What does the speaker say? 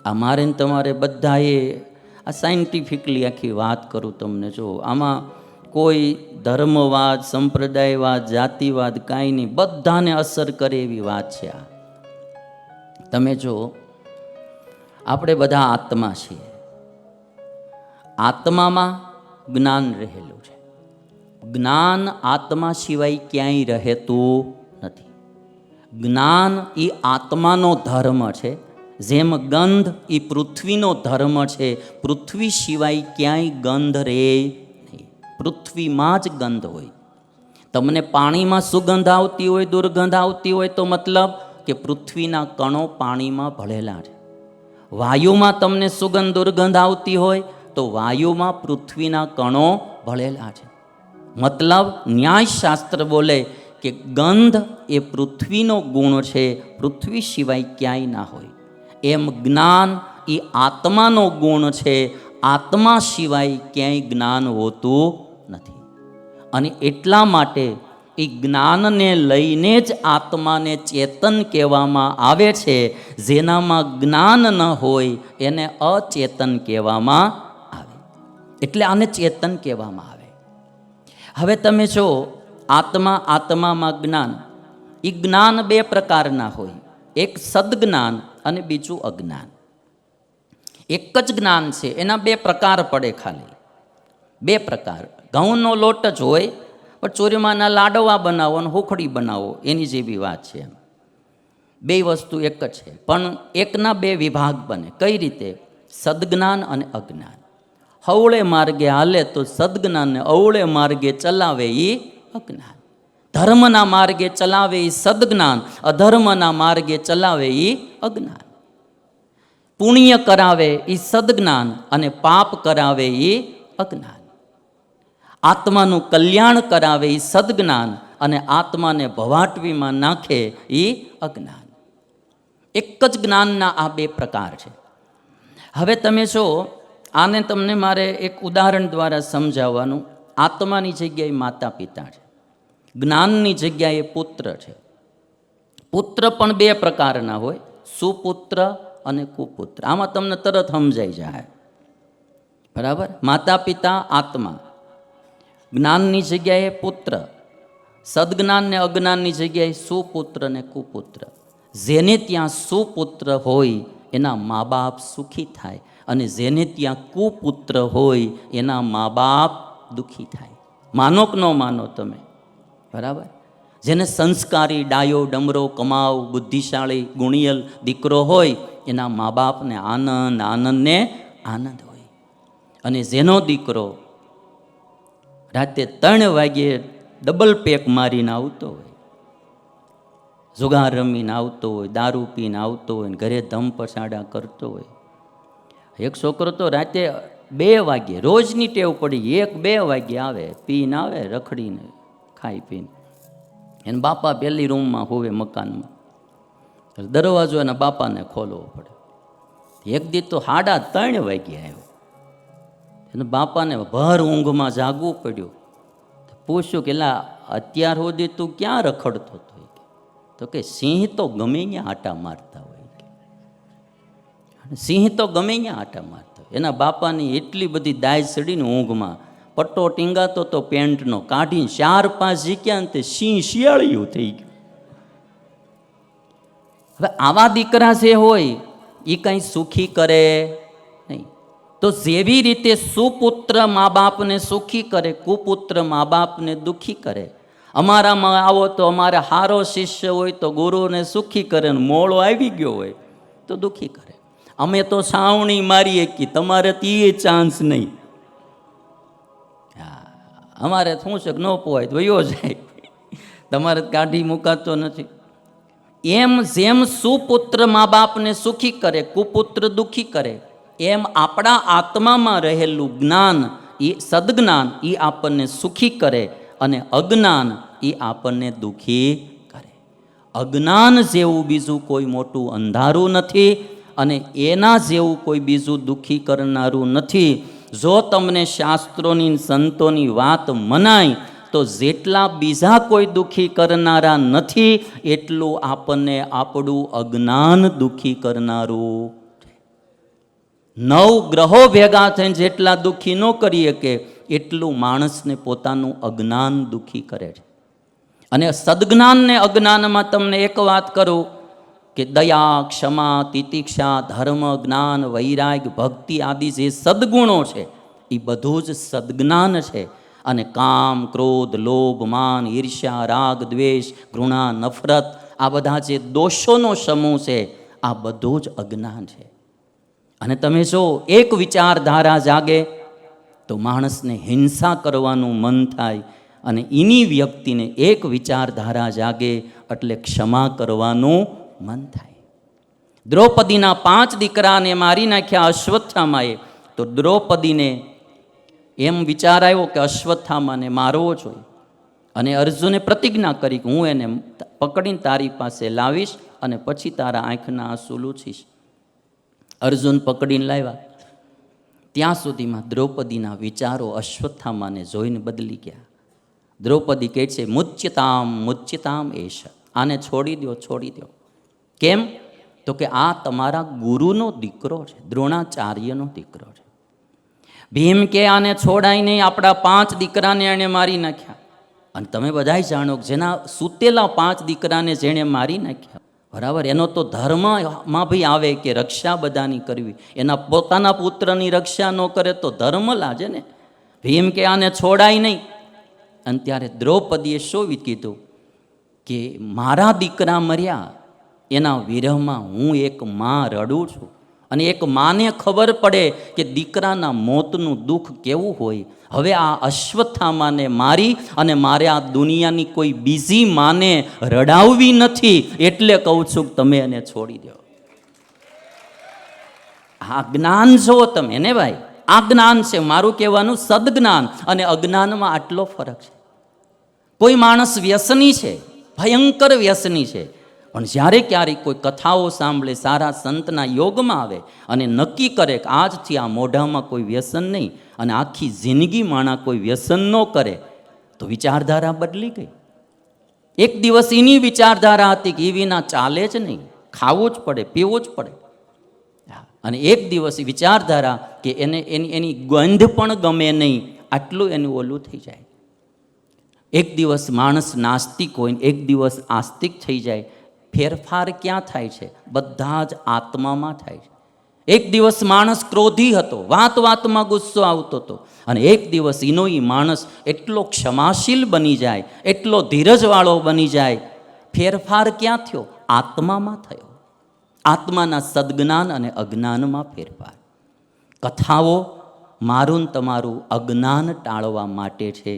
આ મારે ને તમારે બધાએ આ સાયન્ટિફિકલી આખી વાત કરું તમને, જો આમાં કોઈ ધર્મવાદ, સંપ્રદાયવાદ, જાતિવાદ કાંઈ નહીં, બધાને અસર કરે એવી વાત છે આ. તમે જો આપણે બધા આત્મા છીએ, આત્મામાં જ્ઞાન રહેલું છે. જ્ઞાન આત્મા સિવાય ક્યાંય રહેતું નથી. જ્ઞાન એ આત્માનો ધર્મ છે, જેમ ગંધ એ પૃથ્વીનો ધર્મ છે. પૃથ્વી સિવાય ક્યાંય ગંધ રહે નહીં, પૃથ્વીમાં જ ગંધ હોય. તમને પાણીમાં સુગંધ આવતી હોય, દુર્ગંધ આવતી હોય તો મતલબ કે પૃથ્વીના કણો પાણીમાં ભળેલા છે. વાયુમાં તમને સુગંધ દુર્ગંધ આવતી હોય તો વાયુમાં પૃથ્વીના કણો ભળેલા છે. મતલબ ન્યાયશાસ્ત્ર બોલે કે ગંધ એ પૃથ્વીનો ગુણ છે, પૃથ્વી સિવાય ક્યાંય ના હોય. એમ જ્ઞાન એ આત્માનો ગુણ છે, આત્મા સિવાય ક્યાંય જ્ઞાન હોતું નથી. અને એટલા માટે એ જ્ઞાનને લઈને જ આત્માને ચેતન કહેવામાં આવે છે. જેનામાં જ્ઞાન ન હોય એને અચેતન કહેવામાં આવે, એટલે આને ચેતન કહેવામાં આવે. હવે તમે જો આત્મા, આત્મામાં જ્ઞાન, એ જ્ઞાન બે પ્રકારના હોય, એક સદજ્ઞાન અને બીજું અજ્ઞાન. એક જ જ્ઞાન છે, એના બે પ્રકાર પડે, ખાલી બે પ્રકાર. ઘઉંનો લોટ જ હોય પણ ચોરીમાના લાડવા બનાવો અને હુખડી બનાવો એની જેવી વાત છે. બે વસ્તુ એક જ છે પણ એકના બે વિભાગ બને. કઈ રીતે? સદજ્ઞાન અને અજ્ઞાન. હવળે માર્ગે હાલે તો સદજ્ઞાનને, અવળે માર્ગે ચલાવે એ અજ્ઞાન. ધર્મના માર્ગે ચલાવે એ સદજ્ઞાન, અધર્મના માર્ગે ચલાવે એ અજ્ઞાન. પુણ્ય કરાવે એ સદજ્ઞાન અને પાપ કરાવે એ અજ્ઞાન. આત્માનું કલ્યાણ કરાવે એ સદજ્ઞાન અને આત્માને ભવાટવીમાં નાખે એ અજ્ઞાન. એક જ જ્ઞાનના આ બે પ્રકાર છે. હવે તમે જો આને તમને મારે એક ઉદાહરણ દ્વારા સમજાવવાનું. આત્માની જગ્યાએ માતા પિતા છે, જ્ઞાનની જગ્યાએ પુત્ર છે. પુત્ર પણ બે પ્રકારના હોય, સુપુત્ર અને કુપુત્ર. આમાં તમને તરત સમજાઈ જાય, બરાબર? માતા પિતા આત્મા, જ્ઞાનની જગ્યાએ પુત્ર, સદજ્ઞાન ને અજ્ઞાનની જગ્યાએ સુપુત્ર ને કુપુત્ર. જેને ત્યાં સુપુત્ર હોય એના મા બાપ સુખી થાય અને જેને ત્યાં કુપુત્ર હોય એના મા બાપ દુઃખી થાય. માનો કે ન માનો તમે, બરાબર? જેને સંસ્કારી, ડાયો, ડમરો, કમાવ, બુદ્ધિશાળી, ગુણિયલ દીકરો હોય એના મા બાપને આનંદ, આનંદને આનંદ હોય. અને જેનો દીકરો રાતે 3 વાગ્યે ડબલ પેક મારીને આવતો હોય, જુગાર રમીને આવતો હોય, દારૂ પીને આવતો હોય, ઘરે ધમ પછાડા કરતો હોય. એક છોકરો તો રાતે 2 વાગ્યે, રોજની ટેવ પડી, 1-2 વાગ્યે આવે, પીને આવે, રખડીને ખાઈ પીને. એને બાપા પહેલી રૂમમાં હોવે મકાનમાં, દરવાજો એના બાપાને ખોલવો પડે. એક દી તો 3:30 વાગ્યે આવ્યો. એને બાપાને ભર ઊંઘમાં જાગવું પડ્યું. પૂછ્યું કે લા અત્યાર સુધી તું ક્યાં રખડતો હતો? તો કે સિંહ તો ગમે ત્યાં આટા મારતા હોય, સિંહ તો ગમે ત્યાં આટા મારતા હોય. એના બાપાની એટલી બધી દાય ચડીને ઊંઘમાં પટ્ટો ટીંગાતો તો પેન્ટનો, કાઢીને 4-5 જીક્યા ને તે સિંહ શિયાળિયું થઈ ગયું. હવે આવા દીકરા જે હોય એ કંઈ સુખી કરે નહીં. તો જેવી રીતે સુપુત્ર મા બાપને સુખી કરે, કુપુત્ર મા બાપને દુઃખી કરે. અમારામાં આવો તો અમારે હારો શિષ્ય હોય તો ગુરુને સુખી કરે, ને મોળો આવી ગયો હોય તો દુઃખી કરે. અમે તો સાવણી મારીએ કે તમારે તે ચાન્સ નહીં. અમારે શું છે કે ન પોવાય તો વયો જાય, તમારે કાઢી મુકાતો નથી. એમ જેમ સુપુત્ર મા બાપને સુખી કરે, કુપુત્ર દુઃખી કરે, એમ આપણા આત્મામાં રહેલું જ્ઞાન, એ સદજ્ઞાન, એ આપણને સુખી કરે અને અજ્ઞાન એ આપણને દુઃખી કરે. અજ્ઞાન જેવું બીજું કોઈ મોટું અંધારું નથી અને એના જેવું કોઈ બીજું દુઃખી કરનારું નથી. જો તમને શાસ્ત્રોની, સંતોની વાત મનાય તો જેટલા બીજા કોઈ દુઃખી કરનારા નથી એટલું આપણને આપણું અજ્ઞાન દુઃખી કરનારું છે. 9 ગ્રહો ભેગા થઈને જેટલા દુઃખી ન કરી શકે એટલું માણસને પોતાનું અજ્ઞાન દુઃખી કરે છે. અને સદજ્ઞાન ને અજ્ઞાનમાં તમને એક વાત કરું કે દયા, ક્ષમા, તિતિક્ષા, ધર્મ, જ્ઞાન, વૈરાગ્ય, ભક્તિ આદિ જે સદગુણો છે એ બધું જ સદજ્ઞાન છે. અને કામ, ક્રોધ, લોભ, માન, ઈર્ષ્યા, રાગ, દ્વેષ, ઘૃણા, નફરત આ બધા જે દોષોનો સમૂહ છે આ બધું જ અજ્ઞાન છે. અને તમે જો એક વિચારધારા જાગે તો માણસને હિંસા કરવાનું મન થાય, અને એની વ્યક્તિને એક વિચારધારા જાગે એટલે ક્ષમા કરવાનું મન થાય. દ્રૌપદીના 5 દીકરાને મારી નાખ્યા અશ્વત્થામાએ, તો દ્રૌપદીને એમ વિચાર આવ્યો કે અશ્વત્થામાને મારવો જોઈએ. અને અર્જુને પ્રતિજ્ઞા કરી કે હું એને પકડીને તારી પાસે લાવીશ અને પછી તારા આંખના આંસુ લૂછીશ. અર્જુન પકડીને લાવ્યા. ત્યાં સુધીમાં દ્રૌપદીના વિચારો અશ્વત્થામાને જોઈને બદલી ગયા. દ્રૌપદી કહે છે, મુચ્યતામ મુચ્યતામ એશ, આને છોડી દો, છોડી દો. કેમ? તો કે આ તમારા ગુરુનો દીકરો છે, દ્રોણાચાર્યનો દીકરો છે. ભીમ કે આને છોડાય નહીં, આપણા 5 દીકરાને એણે મારી નાખ્યા. અને તમે બધાય જાણો કે જેના સૂતેલા 5 દીકરાને જેણે મારી નાખ્યા, બરાબર, એનો તો ધર્મમાં ભી આવે કે રક્ષા બધાની કરવી. એના પોતાના પુત્રની રક્ષા ન કરે તો ધર્મ લાજે ને. ભીમ કે આને છોડાય નહીં. અને ત્યારે દ્રૌપદીએ શું કીધું કે મારા દીકરા મર્યા એના વિરહમાં હું એક માં રડું છું. અને એક માને ખબર પડે કે દીકરાના મોતનું દુઃખ કેવું હોય. હવે આ અશ્વત્થામાને મારી અને મારે આ દુનિયાની કોઈ બીજી માને રડાવવી નથી, એટલે કહું છું કે તમે એને છોડી દો. આ જ્ઞાન જુઓ તમે ને ભાઈ, આ જ્ઞાન છે. મારું કહેવાનું સદજ્ઞાન અને અજ્ઞાનમાં આટલો ફરક છે. કોઈ માણસ વ્યસની છે, ભયંકર વ્યસની છે, પણ જ્યારે ક્યારેક કોઈ કથાઓ સાંભળે, સારા સંતના યોગમાં આવે અને નક્કી કરે કે આજથી આ મોઢામાં કોઈ વ્યસન નહીં અને આખી જિંદગી માણા કોઈ વ્યસન ન કરે, તો વિચારધારા બદલી ગઈ. એક દિવસ એની વિચારધારા હતી કે એ વિના ચાલે જ નહીં, ખાવું જ પડે, પીવું જ પડે. અને એક દિવસ વિચારધારા કે એને એની ગંધ પણ ગમે નહીં, આટલું એનું ઓલું થઈ જાય. એક દિવસ માણસ નાસ્તિક હોય ને એક દિવસ આસ્તિક થઈ જાય. ફેરફાર ક્યાં થાય છે? બધા જ આત્મામાં થાય છે. એક દિવસ માણસ ક્રોધી હતો, વાત વાતમાં ગુસ્સો આવતો હતો, અને એક દિવસ એનો એ માણસ એટલો ક્ષમાશીલ બની જાય, એટલો ધીરજવાળો બની જાય. ફેરફાર ક્યાં થયો? આત્મામાં થયો. આત્માના સદજ્ઞાન અને અજ્ઞાનમાં ફેરફાર. કથાઓ મારું તમારું અજ્ઞાન ટાળવા માટે છે.